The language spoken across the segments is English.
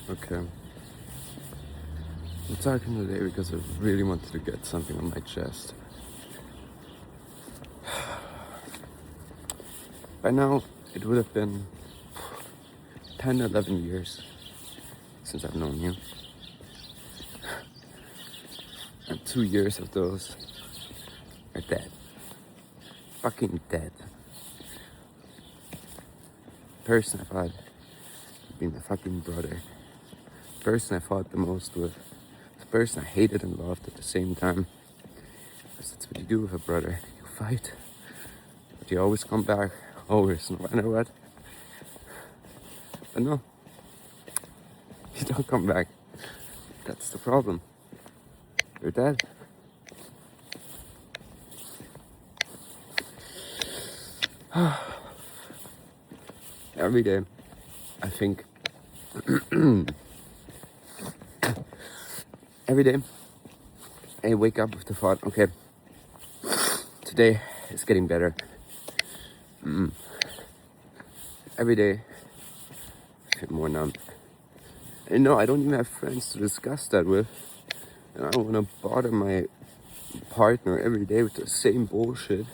Okay. I'm talking today because I really wanted to get something on my chest. By now, it would have been 10, 11 years since I've known you. And 2 years of those are dead. Fucking dead. Person I thought being my fucking brother. Person I fought the most with. The person I hated and loved at the same time. Because that's what you do with a brother. You fight. But you always come back. Always, no matter what. But no. You don't come back. That's the problem. You're dead. Every day, I think. Every day, I wake up with the thought, okay, today is getting better. Every day, I feel more numb. And no, I don't even have friends to discuss that with. And I don't want to bother my partner every day with the same bullshit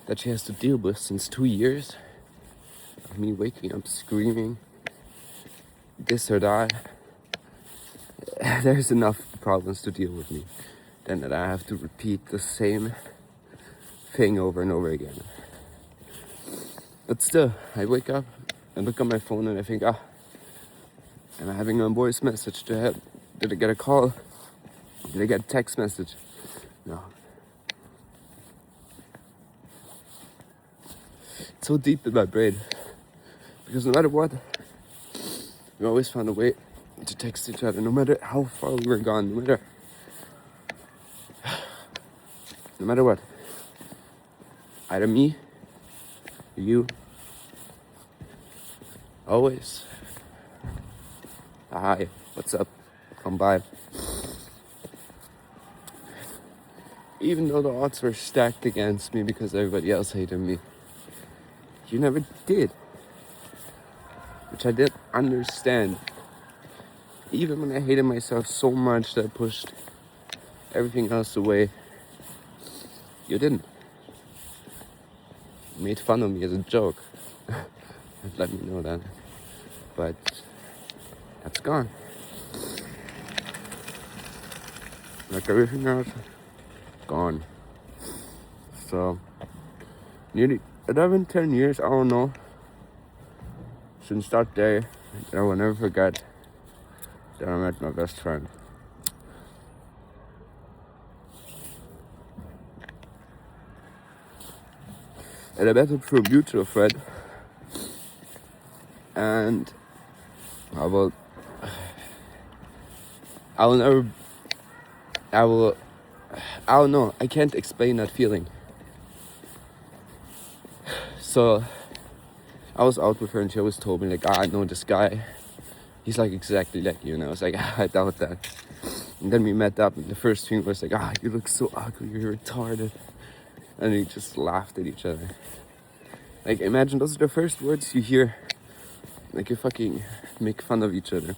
that she has to deal with since 2 years. Of me waking up screaming this or that. There's enough problems to deal with me than that I have to repeat the same thing over and over again. But still, I wake up and look at my phone and I think, am I having a voice message to have? Did I get a call? Did I get a text message? No. It's so deep in my brain. Because no matter what, we always found a way to text each other, no matter how far we were gone, no matter what. Either me, or you, always. Hi, what's up? Come by. Even though the odds were stacked against me because everybody else hated me, you never did. Which I didn't understand. Even when I hated myself so much that I pushed everything else away, you didn't. You made fun of me as a joke. Let me know that. But that's gone. Like everything else, gone. So, nearly 11, 10 years, I don't know. Since that day, I will never forget that I met my best friend. And I met him through a mutual friend. And I will never, I don't know, I can't explain that feeling. So, I was out with her and she always told me like, I know this guy. He's like exactly like you. And I was like, I doubt that. And then we met up and the first thing was like, you look so ugly, you're retarded. And we just laughed at each other. Like, imagine those are the first words you hear. Like, you fucking make fun of each other.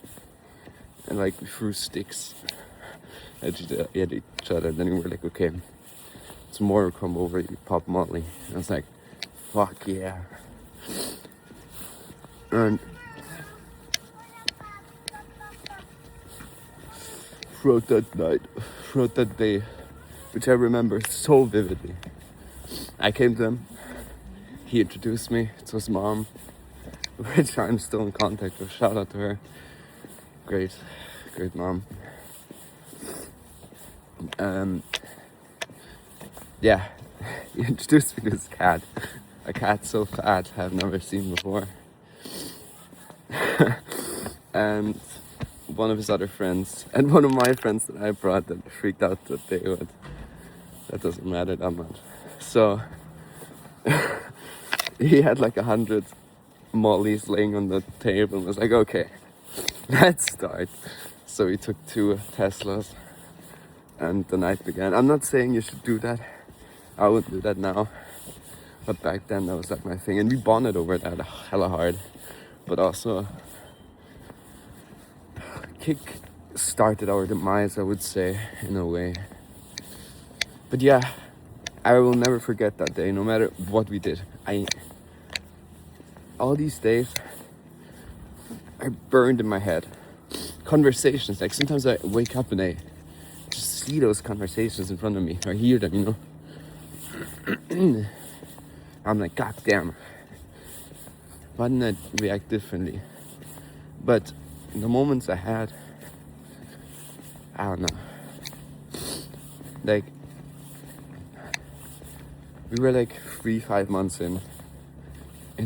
And like, we threw sticks at each other. And then we were like, okay, tomorrow come over, you pop Molly. And I was like, fuck yeah. And throughout that night, throughout that day, which I remember so vividly, I came to him, he introduced me to his mom, which I'm still in contact with. Shout out to her. Great mom. Yeah, he introduced me to his cat. A cat so fat I've never seen before. And one of his other friends, and one of my friends that I brought that freaked out that day, but that doesn't matter that much. So, he had like 100 mollies laying on the table and was like, okay, let's start. So we took 2 Teslas and the night began. I'm not saying you should do that. I wouldn't do that now. But back then that was like my thing. And we bonded over that hella hard. But also, kick started our demise, I would say, in a way. But yeah, I will never forget that day, no matter what we did. All these days are burned in my head. Conversations, like sometimes I wake up and I just see those conversations in front of me, or hear them, you know. I'm like, God damn, why didn't I react differently? But in the moments I had, I don't know. Like, we were like 3-5 months in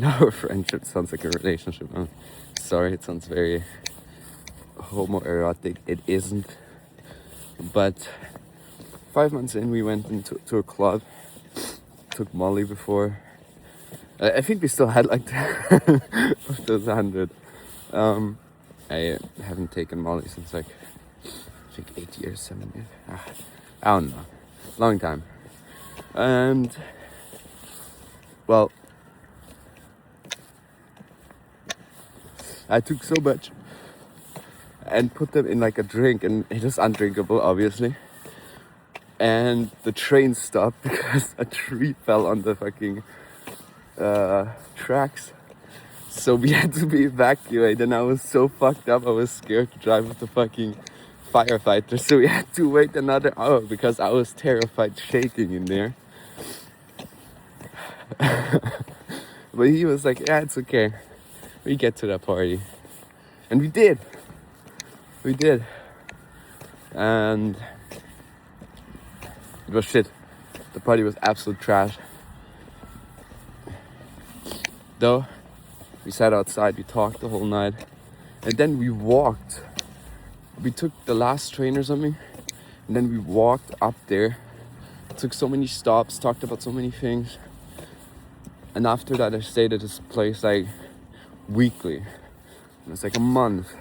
our friendship. Sounds like a relationship. I'm sorry, it sounds very homoerotic. It isn't. But 5 months in, we went into a club. Took Molly before. I think we still had like of those 100. I haven't taken Molly since like I think 8 years, 7 years. I don't know, long time. And well, I took so much and put them in like a drink, and it is undrinkable, obviously. And the train stopped because a tree fell on the fucking tracks. So we had to be evacuated, and I was so fucked up. I was scared to drive with the fucking firefighter, so we had to wait another hour because I was terrified, shaking in there. But he was like, yeah, it's okay, we get to that party. And we did, and it was shit. The party was absolute trash. Though, we sat outside, we talked the whole night, and then we walked. We took the last train or something, and then we walked up there, took so many stops, talked about so many things. And after that, I stayed at this place like weekly. It was like a month.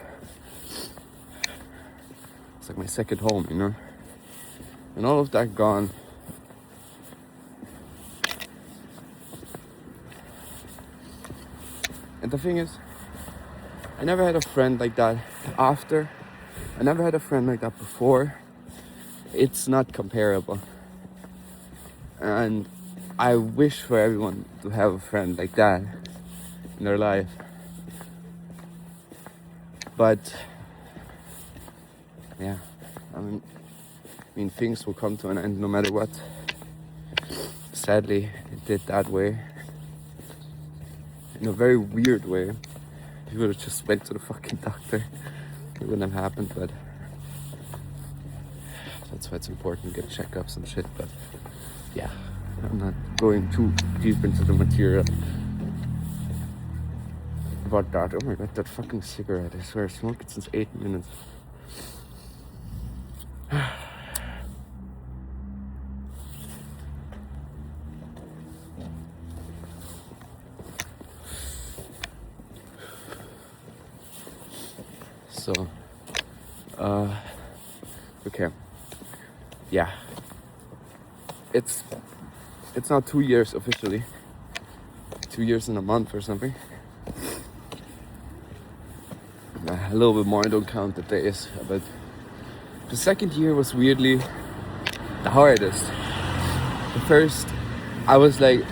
It's like my second home, you know? And all of that gone. And the thing is, I never had a friend like that after. I never had a friend like that before. It's not comparable. And I wish for everyone to have a friend like that in their life. But yeah, I mean things will come to an end no matter what. Sadly, it did that way. In a very weird way. If you would have just went to the fucking doctor, it wouldn't have happened, but that's why it's important to get checkups and shit. But yeah, I'm not going too deep into the material about that. Oh my god, that fucking cigarette, I swear, I smoked it since 8 minutes. So, okay, yeah, it's now 2 years officially, 2 years and a month or something. A little bit more, I don't count the days, but the second year was weirdly the hardest. The first, I was like,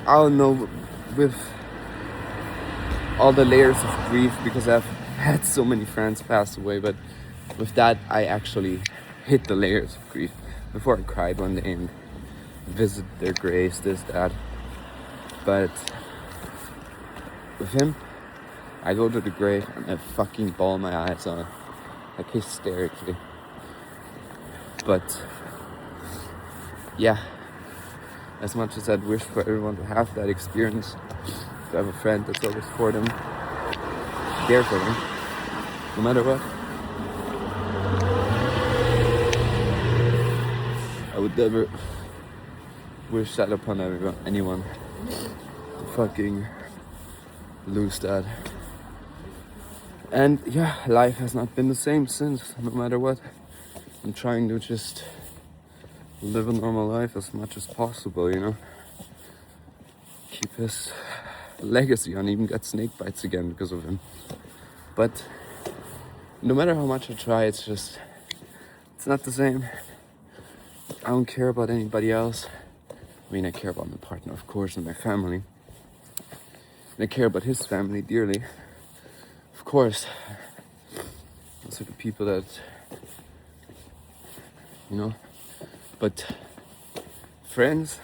I don't know, with all the layers of grief, because I've had so many friends pass away, but with that I actually hit the layers of grief. Before I cried one day and visited their graves, this, that. But with him, I go to the grave and I fucking bawl my eyes out, like hysterically. But yeah, as much as I'd wish for everyone to have that experience, to have a friend that's always for them, there for them, no matter what, I would never wish that upon anyone to fucking lose that. And yeah, life has not been the same since, no matter what. I'm trying to just live a normal life as much as possible, you know. Keep his legacy on, even got snake bites again because of him. But No matter how much I try, it's not the same. I don't care about anybody else. I mean, I care about my partner, of course, and my family. And I care about his family dearly. Of course. Those are the people that, you know. But friends,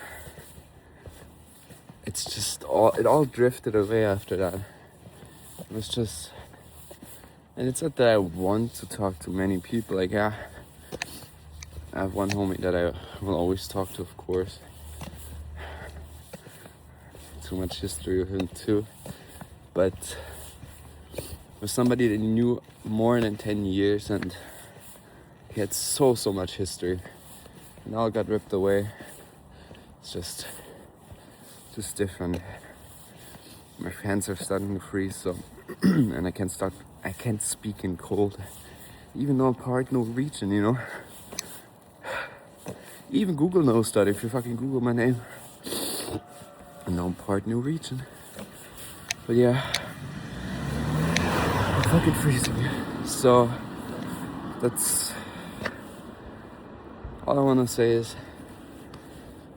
it all drifted away after that. It was just, and it's not that I want to talk to many people. Like, yeah, I have one homie that I will always talk to, of course. Too much history with him too. But with somebody that knew more than 10 years and he had so much history and all got ripped away. It's just different. My hands are starting to freeze, so and I can't speak in cold. Even though I'm part Norwegian, you know. Even Google knows that if you fucking Google my name. And now I'm part Norwegian. But yeah, I'm fucking freezing. So that's all I wanna say is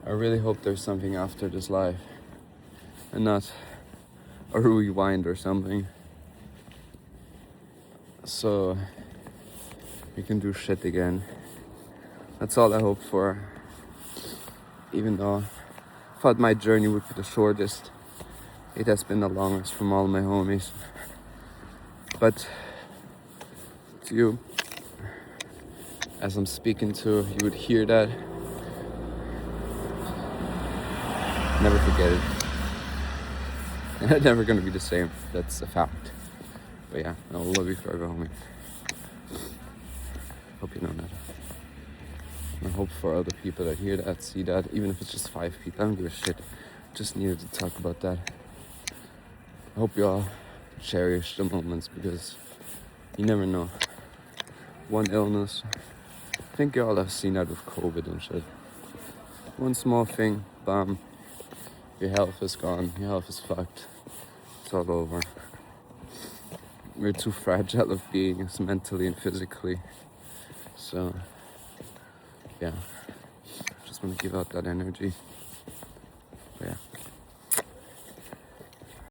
I really hope there's something after this life. And not a rewind or something. So we can do shit again. That's all I hope for. Even though I thought my journey would be the shortest, it has been the longest from all my homies. But to you, as I'm speaking to, you would hear that. Never forget it. And I'm never gonna be the same. That's a fact. But yeah, I will love you forever, homie. Hope you know that. I hope for other people that hear that, see that, even if it's just 5 people, I don't give a shit. Just needed to talk about that. I hope you all cherish the moments because you never know. One illness. I think you all have seen that with COVID and shit. One small thing, bam, your health is gone, your health is fucked. It's all over. We're too fragile of beings mentally and physically. So yeah, just want to give out that energy. But yeah.